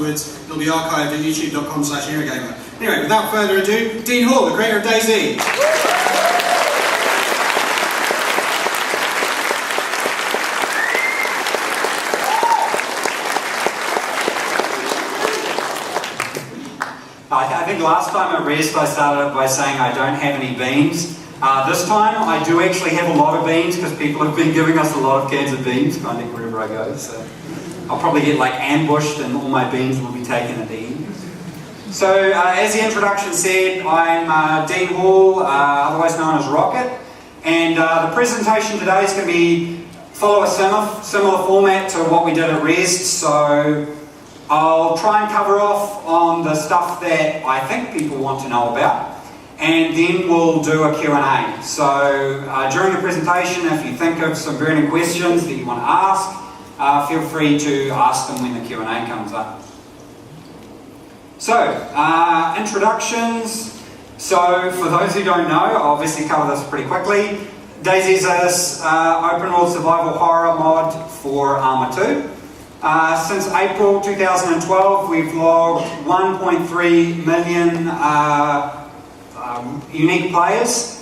afterwards. It'll be archived at youtube.com/Eurogamer. Anyway, without further ado, Dean Hall, the creator of DayZ. I think last time at Rest I started by saying I don't have any beans. This time I do actually have a lot of beans because people have been giving us a lot of cans of beans kind of wherever I go. So I'll probably get like ambushed and all my beans will be taken at the end. So as the introduction said, I'm Dean Hall, otherwise known as Rocket, and the presentation today is going to follow a similar format to what we did at Rest. So I'll try and cover off on the stuff that I think people want to know about, and then we'll do a Q&A. So during the presentation, if you think of some burning questions that you want to ask, feel free to ask them when the Q&A comes up. So, introductions. So for those who don't know, I'll obviously cover this pretty quickly. DayZ is an open world survival horror mod for Arma 2. Since April 2012, we've logged 1.3 million unique players.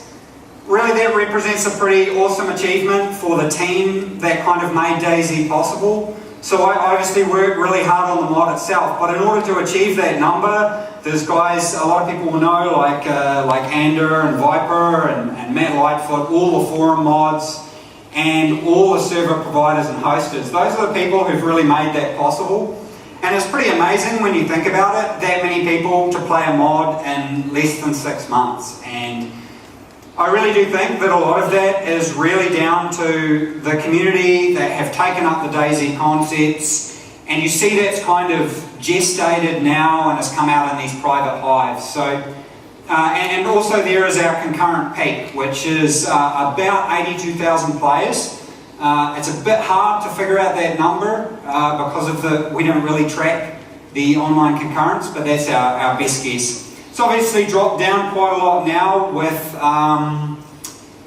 Really, that represents a pretty awesome achievement for the team that kind of made DayZ possible. So I obviously worked really hard on the mod itself, but in order to achieve that number, there's guys a lot of people will know, like Ander and Viper and Matt Lightfoot, all the forum mods, and all the server providers and hosters. Those are the people who've really made that possible. And it's pretty amazing when you think about it, that many people to play a mod in less than 6 months. And I really do think that a lot of that is really down to the community that have taken up the DayZ concepts. And you see that's kind of gestated now and has come out in these private hives. So. And also there is our concurrent peak, which is about 82,000 players. It's a bit hard to figure out that number because we don't really track the online concurrence, but that's our best guess. It's obviously dropped down quite a lot now with, with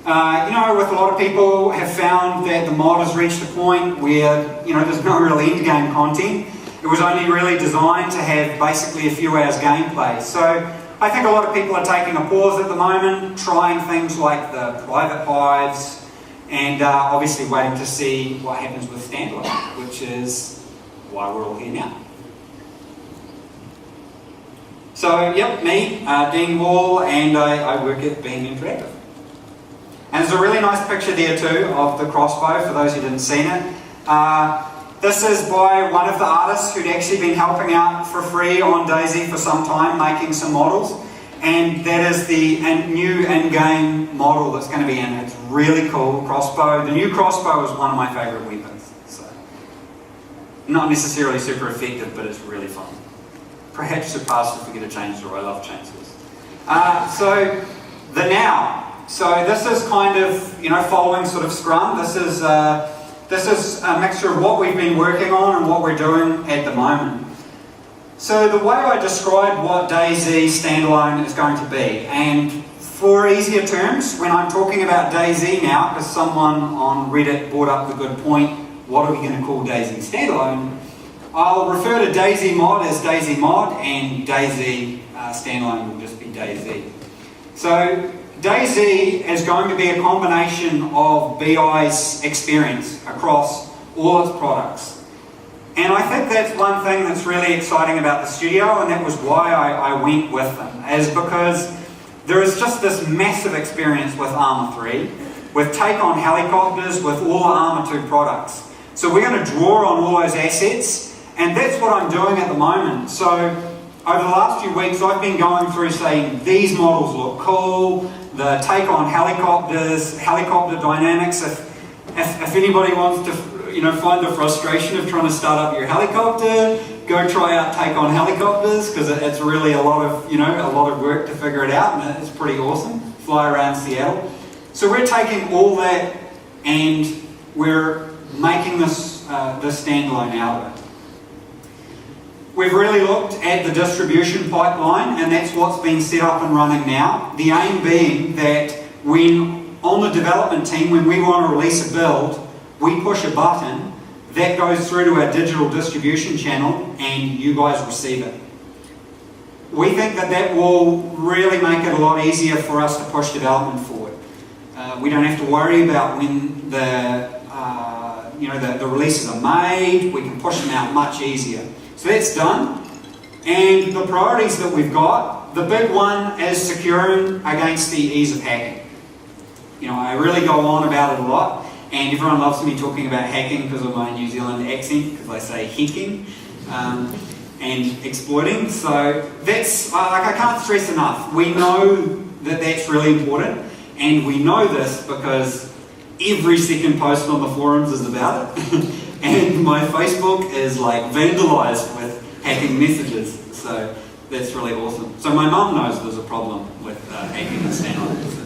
a lot of people have found that the mod has reached a point where, there's no real end game content. It was only really designed to have basically a few hours gameplay. So I think a lot of people are taking a pause at the moment, trying things like the private hives, and obviously waiting to see what happens with standalone, which is why we're all here now. So, yep, me, Dean Hall, and I work at Being Interactive. And there's a really nice picture there too of the crossbow, for those who didn't see it. This is by one of the artists who'd actually been helping out for free on DayZ for some time, making some models. And that is the new in-game model that's going to be in. It's really cool, crossbow. The new crossbow is one of my favourite weapons. So, not necessarily super effective, but it's really fun. Perhaps surpassed if we get a chainsaw. I love chainsaws. So, the now. So this is kind of, following sort of Scrum. This is a mixture of what we've been working on and what we're doing at the moment. So the way I describe what DayZ standalone is going to be, and for easier terms, when I'm talking about DayZ now, because someone on Reddit brought up the good point, what are we going to call DayZ standalone? I'll refer to DayZ mod as DayZ mod, and DayZ standalone will just be DayZ. So DayZ is going to be a combination of BI's experience across all its products. And I think that's one thing that's really exciting about the studio, and that was why I went with them, is because there is just this massive experience with Arma 3, with take on helicopters, with all the Arma 2 products. So we're going to draw on all those assets, and that's what I'm doing at the moment. So over the last few weeks, I've been going through saying, these models look cool, the take on helicopters, helicopter dynamics. If anybody wants to find the frustration of trying to start up your helicopter, go try out take on helicopters, because it's really a lot of work to figure it out, and it's pretty awesome. Fly around Seattle. So we're taking all that and we're making this standalone out of it. We've really looked at the distribution pipeline, and that's what's been set up and running now. The aim being that when on the development team, when we want to release a build, we push a button, that goes through to our digital distribution channel and you guys receive it. We think that that will really make it a lot easier for us to push development forward. We don't have to worry about when the releases are made. We can push them out much easier. So that's done. And the priorities that we've got, the big one is securing against the ease of hacking. I really go on about it a lot, and everyone loves me talking about hacking because of my New Zealand accent, because I say hacking and exploiting. So that's, I can't stress enough. We know that that's really important, and we know this because every second post on the forums is about it, and my Facebook is like vandalised with hacking messages. So that's really awesome. So my mum knows there's a problem with hacking and standalone. So,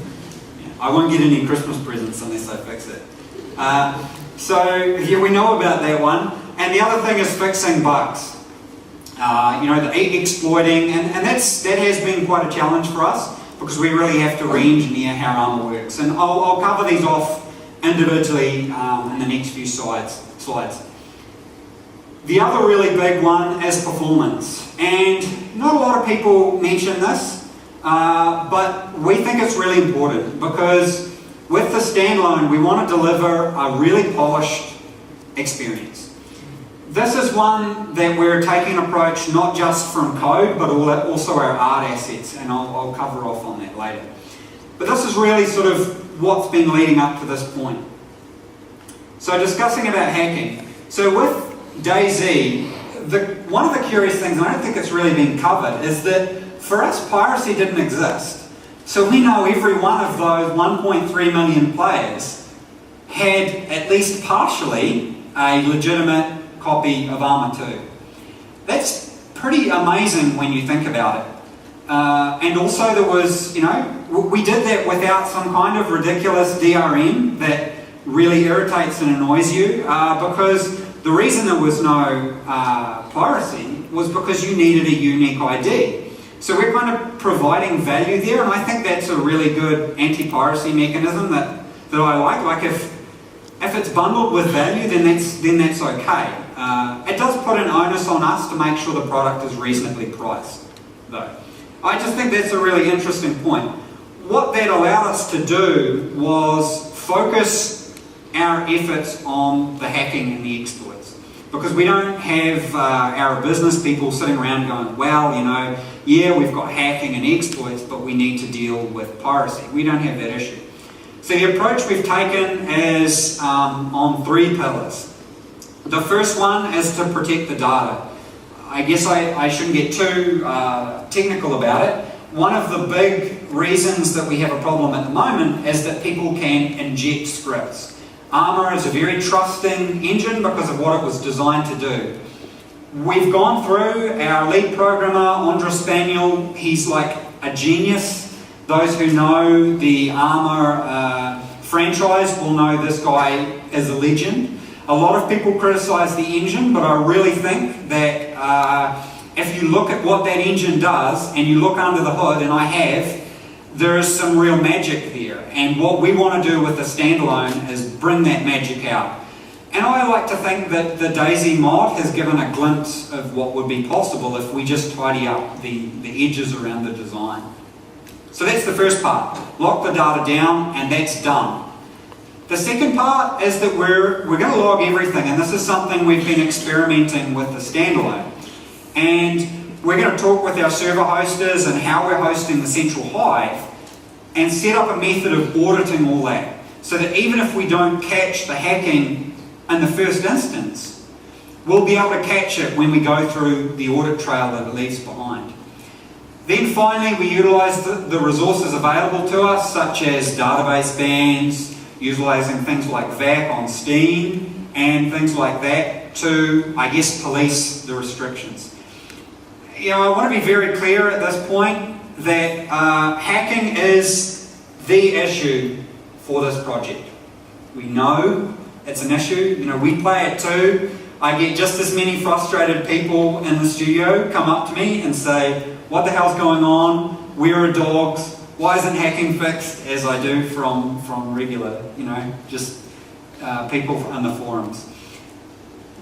yeah, I won't get any Christmas presents unless I fix it. So yeah, we know about that one. And the other thing is fixing bugs. The exploiting, and that has been quite a challenge for us because we really have to re-engineer how ARMOR works. And I'll cover these off individually in the next few slides. The other really big one is performance. And not a lot of people mention this, but we think it's really important because with the standalone, we want to deliver a really polished experience. This is one that we're taking an approach not just from code, but also our art assets, and I'll cover off on that later. But this is really sort of what's been leading up to this point. So discussing about hacking. So with DayZ, one of the curious things, and I don't think it's really been covered, is that for us, piracy didn't exist. So we know every one of those 1.3 million players had at least partially a legitimate copy of ARMOR 2. That's pretty amazing when you think about it. And also there was, we did that without some kind of ridiculous DRM that really irritates and annoys you, because the reason there was no piracy was because you needed a unique ID. So we're kind of providing value there, and I think that's a really good anti-piracy mechanism that I like. Like if it's bundled with value, then that's okay. It does put an onus on us to make sure the product is reasonably priced, though. I just think that's a really interesting point. What that allowed us to do was focus our efforts on the hacking and the exploits. Because we don't have our business people sitting around going, well, yeah, we've got hacking and exploits, but we need to deal with piracy. We don't have that issue. So the approach we've taken is on 3 pillars. The first one is to protect the data. I guess I shouldn't get too technical about it. One of the big reasons that we have a problem at the moment is that people can inject scripts. ARMOR is a very trusting engine because of what it was designed to do. We've gone through our lead programmer, Andres Spaniel. He's like a genius. Those who know the ARMOR franchise will know this guy is a legend. A lot of people criticise the engine, but I really think that if you look at what that engine does and you look under the hood, and I have, there is some real magic there. And what we want to do with the standalone is bring that magic out. And I like to think that the DayZ mod has given a glimpse of what would be possible if we just tidy up the edges around the design. So that's the first part. Lock the data down, and that's done. The second part is that we're going to log everything, and this is something we've been experimenting with the standalone. And we're going to talk with our server hosters and how we're hosting the central hive and set up a method of auditing all that, so that even if we don't catch the hacking in the first instance, we'll be able to catch it when we go through the audit trail that it leaves behind. Then finally, we utilise the resources available to us, such as database bans, utilising things like VAC on Steam and things like that to, I guess, police the restrictions. I want to be very clear at this point that hacking is the issue for this project. We know it's an issue. We play it too. I get just as many frustrated people in the studio come up to me and say, what the hell's going on? Where are dogs? Why isn't hacking fixed? As I do from regular, just people on the forums.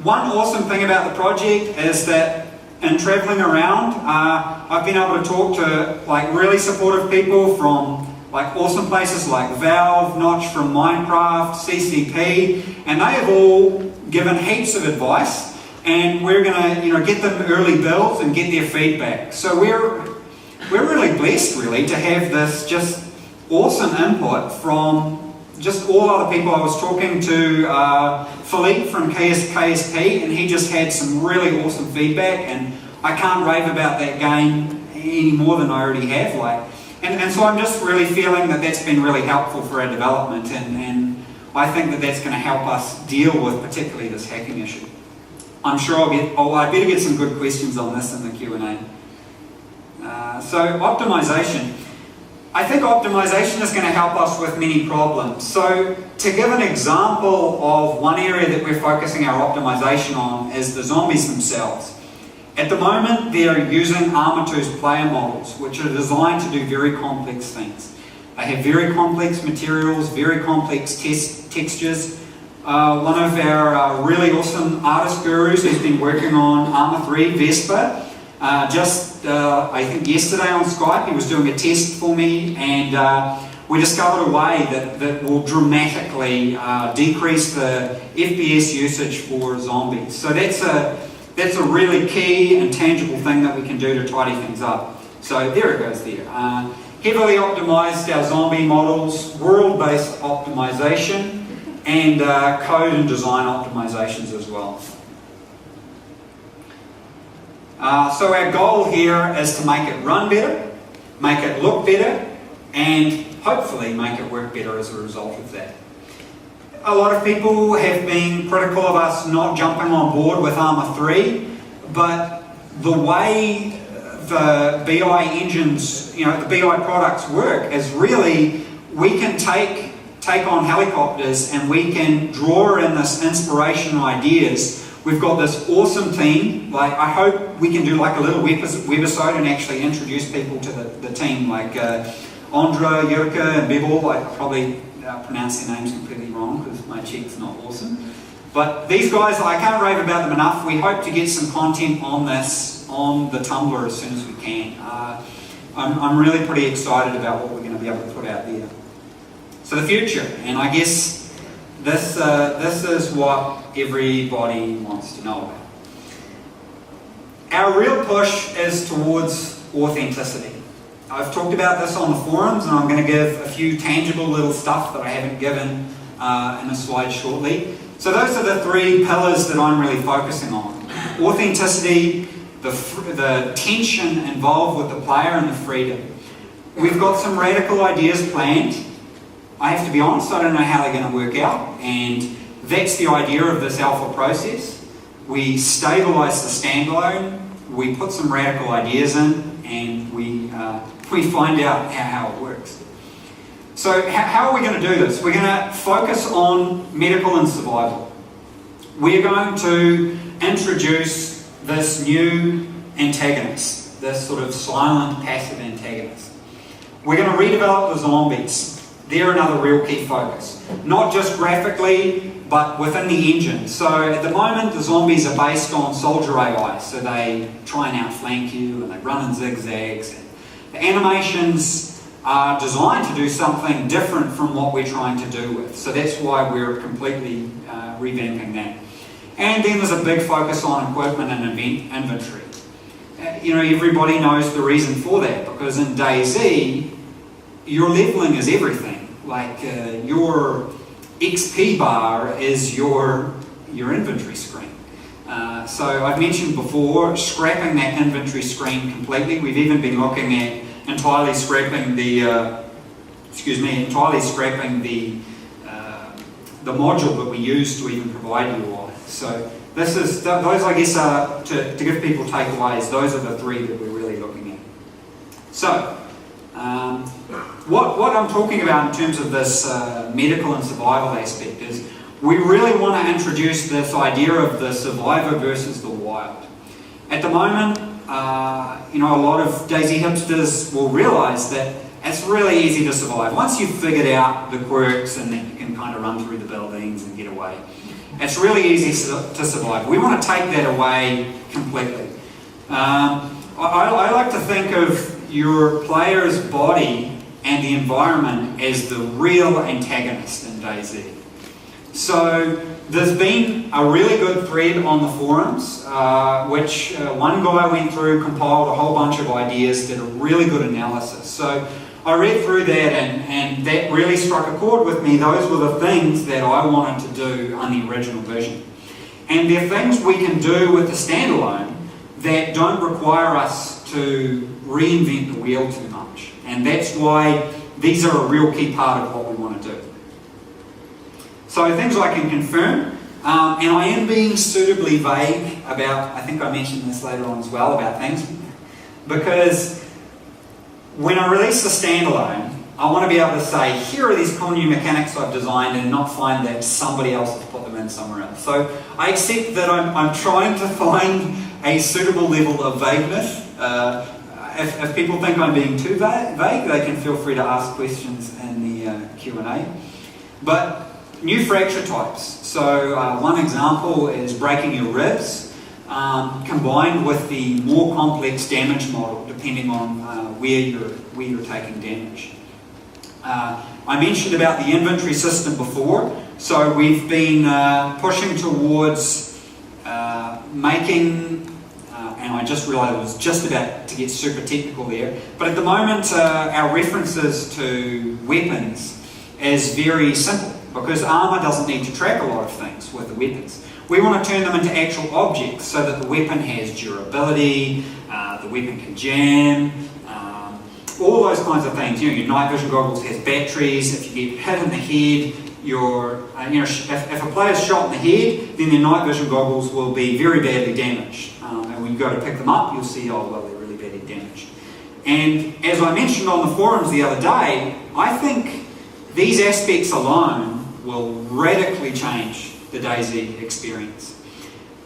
One awesome thing about the project is that in traveling around, I've been able to talk to like really supportive people from like awesome places like Valve, Notch from Minecraft, CCP, and they have all given heaps of advice, and we're going to get them early builds and get their feedback. So we're really blessed really to have this just awesome input from just all other people. I was talking to Philippe from KSP, and he just had some really awesome feedback, and I can't rave about that game any more than I already have. And so I'm just really feeling that that's been really helpful for our development, and I think that that's going to help us deal with particularly this hacking issue. I'm sure I better get some good questions on this in the Q&A. So optimization. I think optimization is going to help us with many problems. So to give an example of one area that we're focusing our optimization on is the zombies themselves. At the moment, they're using Arma 2's player models, which are designed to do very complex things. They have very complex materials, very complex textures. One of our really awesome artist gurus has been working on Arma 3 Vespa. I think yesterday on Skype, he was doing a test for me, and we discovered a way that will dramatically decrease the FPS usage for zombies. So that's a really key and tangible thing that we can do to tidy things up. So there it goes there. Heavily optimized our zombie models, world-based optimization, and code and design optimizations as well. So our goal here is to make it run better, make it look better, and hopefully make it work better as a result of that. A lot of people have been critical of us not jumping on board with Arma 3, but the way the BI engines, the BI products work is really we can take on helicopters and we can draw in this inspirational ideas. We've got this awesome team. I hope we can do like a little webisode and actually introduce people to the team, like Andra, Jurka, and Bebel. I probably pronounce their names completely wrong because my Czech's not awesome. But these guys, I can't rave about them enough. We hope to get some content on this on the Tumblr as soon as we can. I'm really pretty excited about what we're going to be able to put out there. So the future, and I guess this is what everybody wants to know about. Our real push is towards authenticity. I've talked about this on the forums, and I'm going to give a few tangible little stuff that I haven't given in a slide shortly. So those are the three pillars that I'm really focusing on. Authenticity, the tension involved with the player, and the freedom. We've got some radical ideas planned. I have to be honest, I don't know how they're going to work out, and that's the idea of this alpha process. We stabilize the standalone, we put some radical ideas in, and we find out how it works. So how are we going to do this? We're going to focus on medical and survival. We're going to introduce this new antagonist, this sort of silent, passive antagonist. We're going to redevelop the zombies. They're another real key focus. Not just graphically, but within the engine. So at the moment, the zombies are based on soldier AI. So they try and outflank you, and they run in zigzags. And the animations are designed to do something different from what we're trying to do with. So that's why we're completely revamping that. And then there's a big focus on equipment and inventory. Everybody knows the reason for that, because in DayZ, your leveling is everything. Like your XP bar is your inventory screen. So I've mentioned before, scrapping that inventory screen completely. We've even been looking at entirely scrapping the module that we use to even provide UI. So those I guess are to give people takeaways. Those are the three that we're really looking at. So what I'm talking about in terms of this medical and survival aspect is we really want to introduce this idea of the survivor versus the wild. At the moment, a lot of DayZ hipsters will realise that it's really easy to survive. Once you've figured out the quirks and that you can kind of run through the buildings and get away, it's really easy to survive. We want to take that away completely. I like to think of your player's body and the environment as the real antagonist in DayZ. So there's been a really good thread on the forums, which one guy went through, compiled a whole bunch of ideas, did a really good analysis. So I read through that and that really struck a chord with me. Those were the things that I wanted to do on the original vision. And there are things we can do with the standalone that don't require us to reinvent the wheel too much. And that's why these are a real key part of what we want to do. So things I can confirm, and I am being suitably vague about, I think I mentioned this later on as well, about things, because when I release the standalone, I want to be able to say, here are these cool new mechanics I've designed, and not find that somebody else has put them in somewhere else. So I accept that I'm trying to find a suitable level of vagueness. If people think I'm being too vague, they can feel free to ask questions in the Q&A. But new fracture types. So one example is breaking your ribs, combined with the more complex damage model, depending on where you're taking damage. I mentioned about the inventory system before, so we've been pushing towards making, and I just realised I was just about to get super technical there, but at the moment our references to weapons is very simple, because armour doesn't need to track a lot of things with the weapons. We want to turn them into actual objects so that the weapon has durability, the weapon can jam, all those kinds of things. You know, your night vision goggles has batteries. If you get hit in the head, if a player's shot in the head, then their night vision goggles will be very badly damaged. And when you go to pick them up, you'll see, oh well, they're really badly damaged. And as I mentioned on the forums the other day, I think these aspects alone will radically change the DayZ experience.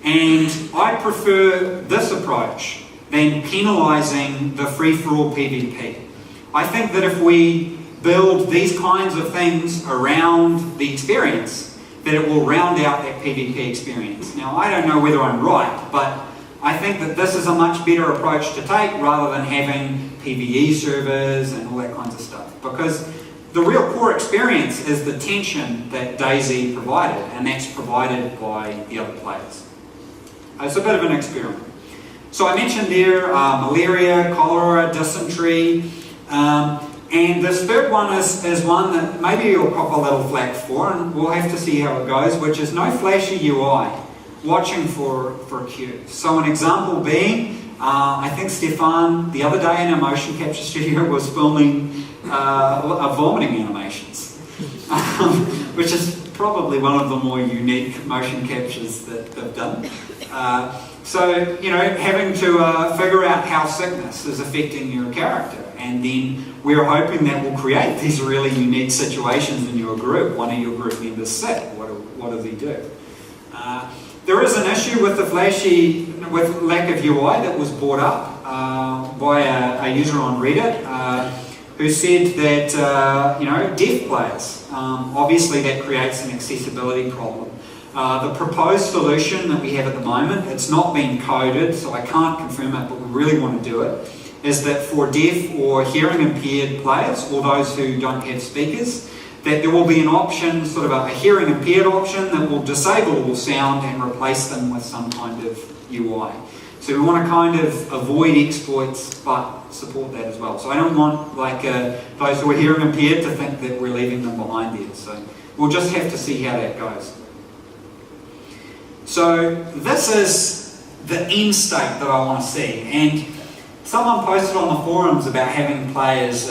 And I prefer this approach than penalising the free-for-all PvP. I think that if we build these kinds of things around the experience, that it will round out that PvP experience. Now, I don't know whether I'm right, but I think that this is a much better approach to take rather than having PvE servers and all that kinds of stuff. Because the real core experience is the tension that DayZ provided, and that's provided by the other players. It's a bit of an experiment. So I mentioned there malaria, cholera, dysentery, and this third one is one that maybe you'll cop a little flack for, and we'll have to see how it goes, which is no flashy UI, watching for cues. So an example being, I think Stefan, the other day in our motion capture studio, was filming vomiting animations, which is probably one of the more unique motion captures that they've done. So, you know, having to figure out how sickness is affecting your character, and then we're hoping that will create these really unique situations in your group. One of your group members sick, what do they do? There is an issue with with lack of UI that was brought up by a user on Reddit who said that, deaf players, obviously that creates an accessibility problem. The proposed solution that we have at the moment, it's not been coded, so I can't confirm it, but we really want to do it, is that for deaf or hearing impaired players, or those who don't have speakers, that there will be an option, sort of a hearing impaired option, that will disable all sound and replace them with some kind of UI. So we want to kind of avoid exploits, but support that as well. So I don't want those who are hearing impaired to think that we're leaving them behind there. So we'll just have to see how that goes. So this is the end state that I want to see. And someone posted on the forums about having players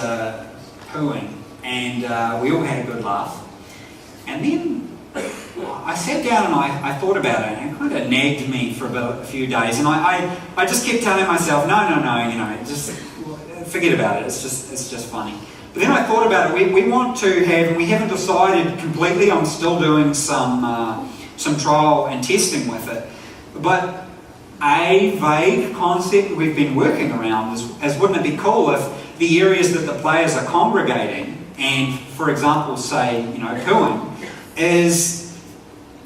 pooing, and we all had a good laugh. And then I sat down and I thought about it, and it kind of nagged me for a few days. And I just kept telling myself, no, just forget about it. It's just funny. But then I thought about it. We want to have, and we haven't decided completely. I'm still doing some trial and testing with it. But a vague concept we've been working around is wouldn't it be cool if the areas that the players are congregating, and for example say, cooing, is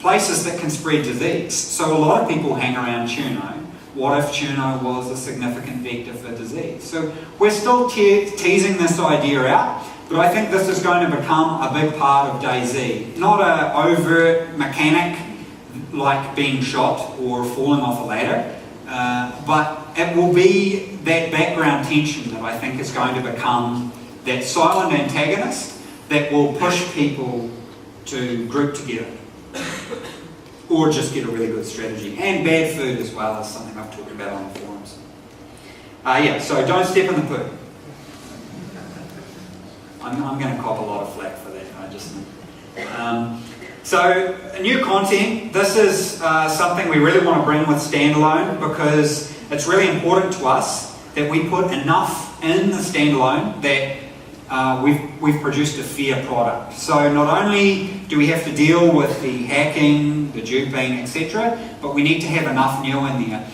places that can spread disease. So a lot of people hang around tuno. What if tuno was a significant vector for disease? So we're still teasing this idea out, but I think this is going to become a big part of DayZ. Not an overt mechanic like being shot or falling off a ladder, but it will be that background tension that I think is going to become that silent antagonist that will push people to group together or just get a really good strategy. And bad food as well is something I've talked about on the forums. Yeah, so don't step in the poo. I'm going to cop a lot of flack for that, I just know. So, new content. This is something we really want to bring with standalone because it's really important to us that we put enough in the standalone that we've produced a fair product. So not only do we have to deal with the hacking, the duping, etc., but we need to have enough new in there.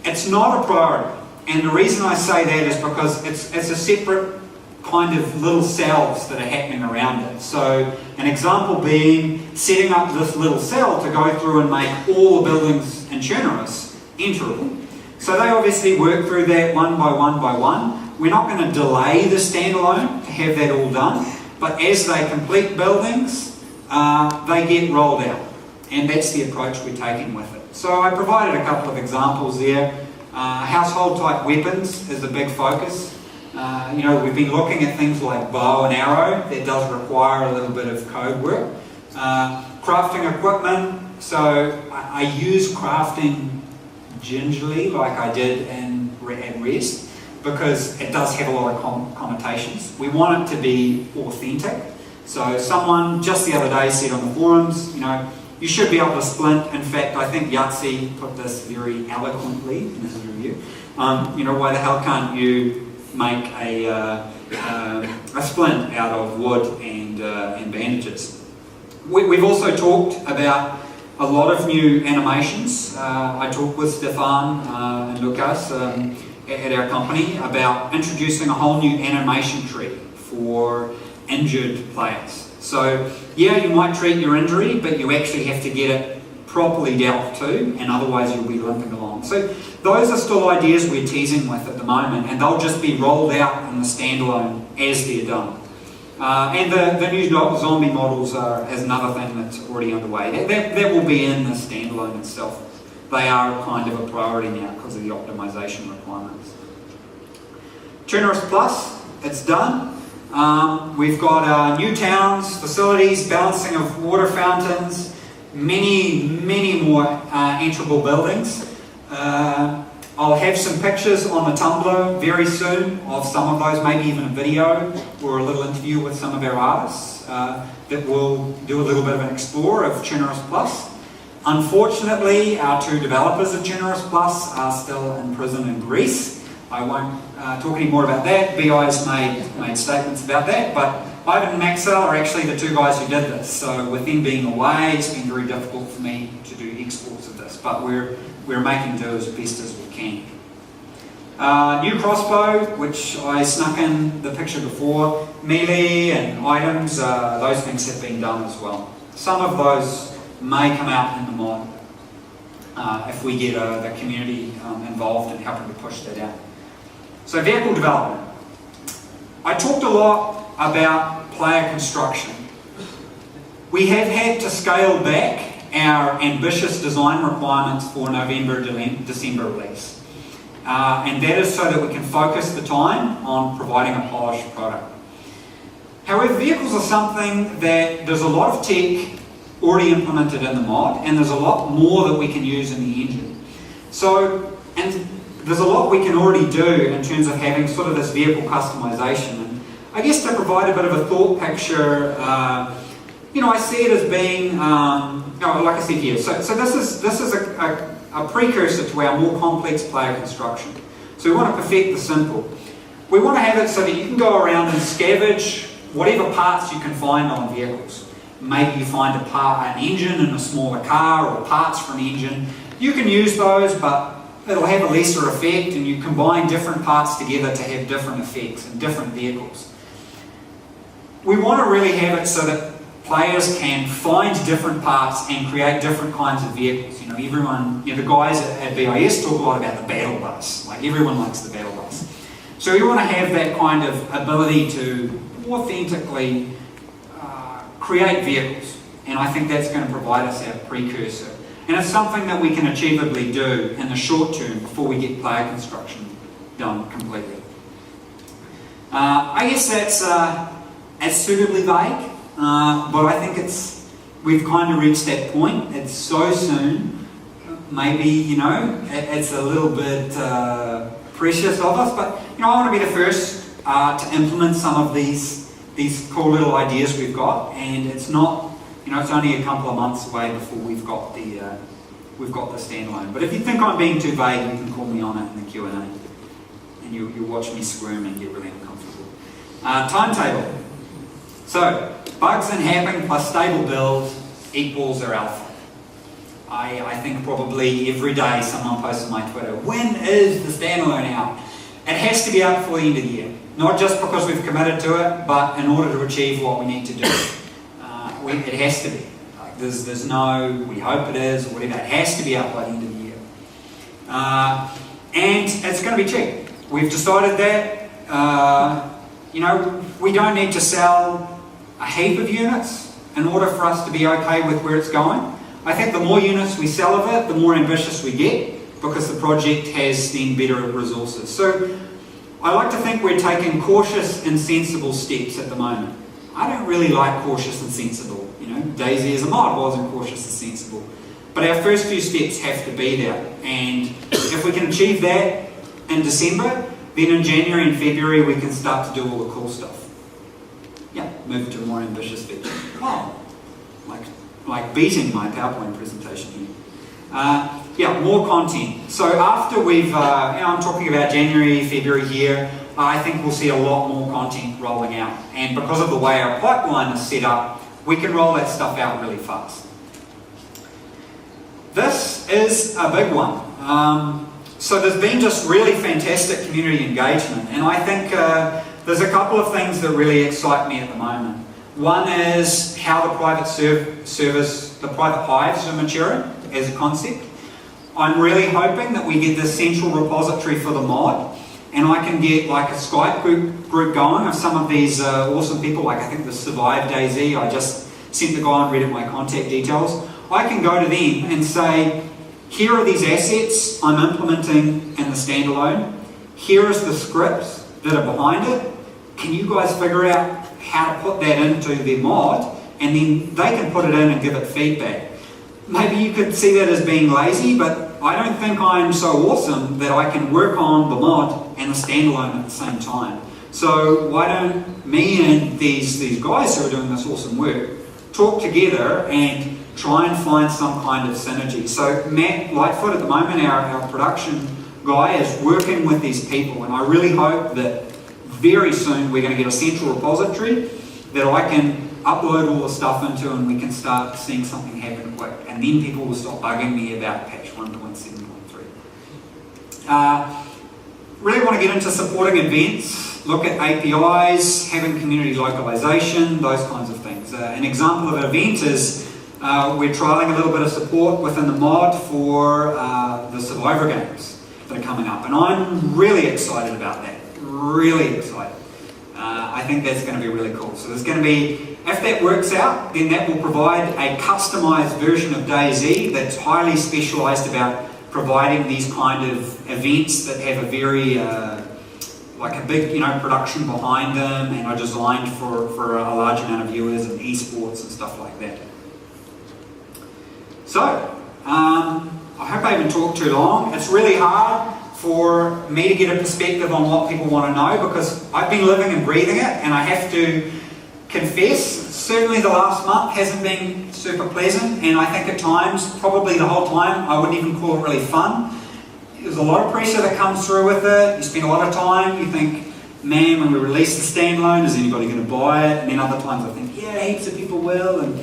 It's not a priority, and the reason I say that is because it's a separate kind of little cells that are happening around it. So an example being setting up this little cell to go through and make all the buildings in Tunerus enterable. So they obviously work through that one by one by one. We're not going to delay the standalone to have that all done, but as they complete buildings, they get rolled out. And that's the approach we're taking with it. So I provided a couple of examples there. Household type weapons is a big focus. We've been looking at things like bow and arrow. That does require a little bit of code work. Crafting equipment. So I use crafting gingerly like I did at Rest because it does have a lot of connotations. We want it to be authentic. So someone just the other day said on the forums, you should be able to splint. In fact, I think Yahtzee put this very eloquently in his review. Why the hell can't you make a splint out of wood and bandages? We've also talked about a lot of new animations. I talked with Stefan and Lucas at our company about introducing a whole new animation tree for injured players. So yeah, you might treat your injury, but you actually have to get it properly dealt to, and otherwise you'll be limping along. So those are still ideas we're teasing with at the moment, and they'll just be rolled out in the standalone as they're done. And the new zombie models is another thing that's already underway. That will be in the standalone itself. They are kind of a priority now because of the optimization requirements. Tunerus Plus, it's done. We've got new towns, facilities, balancing of water fountains, many more enterable buildings. I'll have some pictures on the Tumblr very soon of some of those, maybe even a video or a little interview with some of our artists that will do a little bit of an explore of Tunerus Plus. Unfortunately, our two developers of Tunerus Plus are still in prison in Greece. I won't talk any more about that. BI's made statements about that, but Ivan and Maxwell are actually the two guys who did this. So with them being away, it's been very difficult for me to do exports of this, but we're making do as best as we can. New crossbow, which I snuck in the picture before. Melee and items, those things have been done as well. Some of those may come out in the mod if we get the community involved in helping to push that out. So vehicle development. I talked a lot about player construction. We have had to scale back our ambitious design requirements for November, December release. And that is so that we can focus the time on providing a polished product. However, vehicles are something that there's a lot of tech already implemented in the mod, and there's a lot more that we can use in the engine. So, and there's a lot we can already do in terms of having sort of this vehicle customization. And I guess to provide a bit of a thought picture, I see it as being, like I said here, so this is a precursor to our more complex player construction. So we want to perfect the simple. We want to have it so that you can go around and scavenge whatever parts you can find on vehicles. Maybe you find an engine in a smaller car or parts for an engine. You can use those, but it'll have a lesser effect, and you combine different parts together to have different effects in different vehicles. We want to really have it so that players can find different parts and create different kinds of vehicles. You know, everyone, the guys at BIS talk a lot about the battle bus. Like, everyone likes the battle bus. So we want to have that kind of ability to authentically create vehicles, and I think that's going to provide us our precursor. And it's something that we can achievably do in the short term before we get player construction done completely. I guess that's suitably vague, but I think we've kind of reached that point. It's so soon. Maybe, it's a little bit precious of us, but I want to be the first to implement some of these cool little ideas we've got, and it's not, it's only a couple of months away before we've got the standalone. But if you think I'm being too vague, you can call me on it in the Q&A, and you'll watch me squirm and get really uncomfortable. Timetable. So, bugs and happen plus stable build equals our alpha. I think probably every day someone posts on my Twitter, when is the standalone out? It has to be out before the end of the year. Not just because we've committed to it, but in order to achieve what we need to do. It has to be. Like, there's no, we hope it is, or whatever. It has to be out by the end of the year. And it's going to be cheap. We've decided that, we don't need to sell a heap of units in order for us to be okay with where it's going. I think the more units we sell of it, the more ambitious we get, because the project has then better resources. So I like to think we're taking cautious and sensible steps at the moment. I don't really like cautious and sensible. DayZ as a mod wasn't cautious and sensible. But our first few steps have to be there. And if we can achieve that in December, then in January and February we can start to do all the cool stuff. Yeah, move to a more ambitious feature. Oh, like beating my PowerPoint presentation here. More content. So after we've, I'm talking about January, February here, I think we'll see a lot more content rolling out. And because of the way our pipeline is set up, we can roll that stuff out really fast. This is a big one. So there's been just really fantastic community engagement, and I think there's a couple of things that really excite me at the moment. One is how the private the private hives are maturing as a concept. I'm really hoping that we get this central repository for the mod, and I can get like a Skype group going of some of these awesome people, like I think the Survive DayZ, I just sent the guy on Reddit my contact details. I can go to them and say, here are these assets I'm implementing in the standalone, here is the scripts that are behind it, can you guys figure out how to put that into their mod, and then they can put it in and give it feedback. Maybe you could see that as being lazy, but I don't think I'm so awesome that I can work on the mod and the standalone at the same time. So why don't me and these guys who are doing this awesome work talk together and try and find some kind of synergy. So Matt Lightfoot at the moment, our production guy, is working with these people, and I really hope that very soon we're going to get a central repository that I can upload all the stuff into, and we can start seeing something happen quick. And then people will stop bugging me about patch 1.7.3. Really want to get into supporting events, look at APIs, having community localization, those kinds of things. An example of an event is we're trialling a little bit of support within the mod for the Survivor games that are coming up. And I'm really excited about that. Really excited. I think that's going to be really cool. So there's going to be, if that works out, then that will provide a customized version of DayZ that's highly specialized about providing these kind of events that have a very, like a big, production behind them and are designed for a large amount of viewers and esports and stuff like that. So, I hope I haven't talked too long. It's really hard for me to get a perspective on what people want to know, because I've been living and breathing it, and I have to confess, certainly the last month hasn't been super pleasant, and I think at times, probably the whole time, I wouldn't even call it really fun. There's a lot of pressure that comes through with it. You spend a lot of time, you think, man, when we release the standalone, is anybody going to buy it? And then other times I think, yeah, heaps of people will. And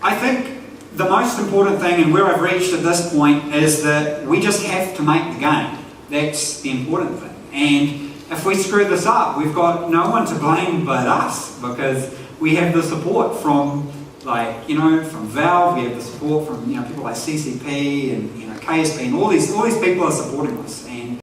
I think the most important thing, and where I've reached at this point, is that we just have to make the game. That's the important thing. And if we screw this up, we've got no one to blame but us, because we have the support from, like, you know, from Valve. We have the support from, you know, people like CCP and, you know, KSP, and all these people are supporting us.